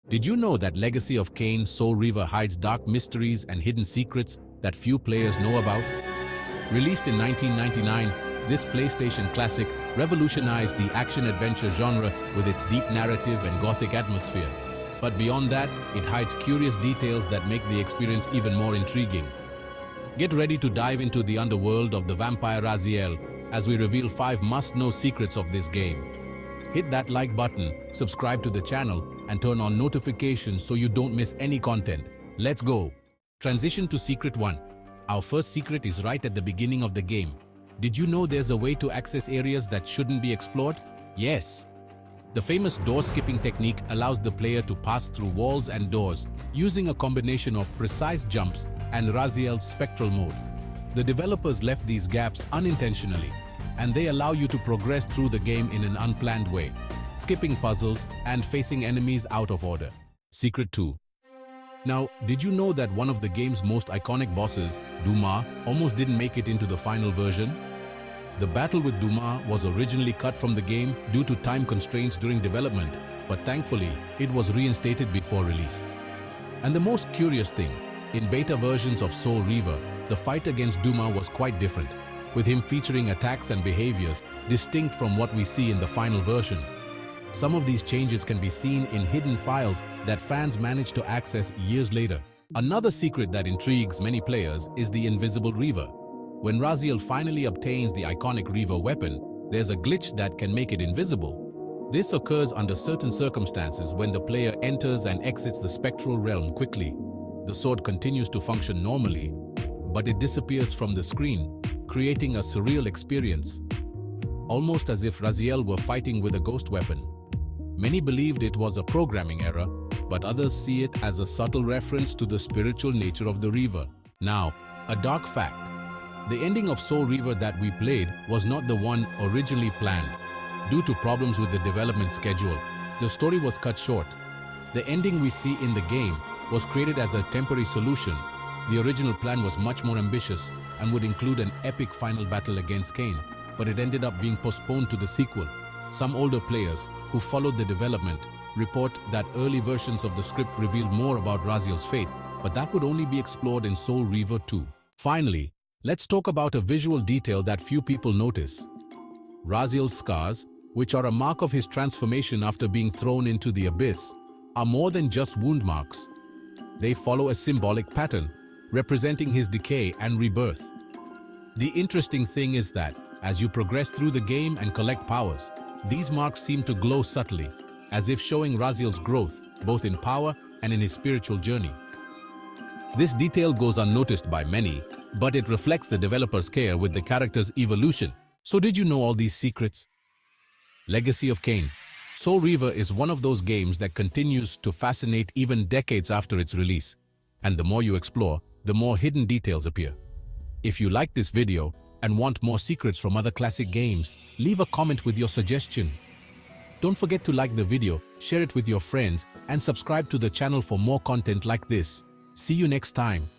Did you know that Legacy of Kain Soul Reaver hides dark mysteries and hidden secrets that few players know about? Released in 1999, this PlayStation classic revolutionized the action-adventure genre with its deep narrative and gothic atmosphere. But beyond that, it hides curious details that make the experience even more intriguing. Get ready to dive into the underworld of the vampire Raziel as we reveal 5 must-know secrets of this game. Hit that like button, subscribe to the channel, and turn on notifications so you don't miss any content. Let's go! Transition to Secret 1. Our first secret is right at the beginning of the game. Did you know there's a way to access areas that shouldn't be explored? Yes! The famous door-skipping technique allows the player to pass through walls and doors using a combination of precise jumps and Raziel's spectral mode. The developers left these gaps unintentionally, and they allow you to progress through the game in an unplanned way, skipping puzzles and facing enemies out of order. Secret 2. Now, did you know that one of the game's most iconic bosses, Duma, almost didn't make it into the final version? The battle with Duma was originally cut from the game due to time constraints during development, but thankfully, it was reinstated before release. And the most curious thing, in beta versions of Soul Reaver, the fight against Duma was quite different, with him featuring attacks and behaviors distinct from what we see in the final version. Some of these changes can be seen in hidden files that fans managed to access years later. Another secret that intrigues many players is the Invisible Reaver. When Raziel finally obtains the iconic Reaver weapon, there's a glitch that can make it invisible. This occurs under certain circumstances when the player enters and exits the spectral realm quickly. The sword continues to function normally, but it disappears from the screen, creating a surreal experience, almost as if Raziel were fighting with a ghost weapon. Many believed it was a programming error, but others see it as a subtle reference to the spiritual nature of the Reaver. Now, a dark fact. The ending of Soul Reaver that we played was not the one originally planned. Due to problems with the development schedule, the story was cut short. The ending we see in the game was created as a temporary solution. The original plan was much more ambitious and would include an epic final battle against Kain, but it ended up being postponed to the sequel. Some older players who followed the development report that early versions of the script revealed more about Raziel's fate, but that would only be explored in Soul Reaver 2. Finally, let's talk about a visual detail that few people notice. Raziel's scars, which are a mark of his transformation after being thrown into the abyss, are more than just wound marks. They follow a symbolic pattern, representing his decay and rebirth. The interesting thing is that, as you progress through the game and collect powers, these marks seem to glow subtly, as if showing Raziel's growth, both in power and in his spiritual journey. This detail goes unnoticed by many, but it reflects the developer's care with the character's evolution. So did you know all these secrets? Legacy of Kain. Soul Reaver is one of those games that continues to fascinate even decades after its release. And the more you explore, the more hidden details appear. If you like this video and want more secrets from other classic games, leave a comment with your suggestion. Don't forget to like the video, share it with your friends, and subscribe to the channel for more content like this. See you next time.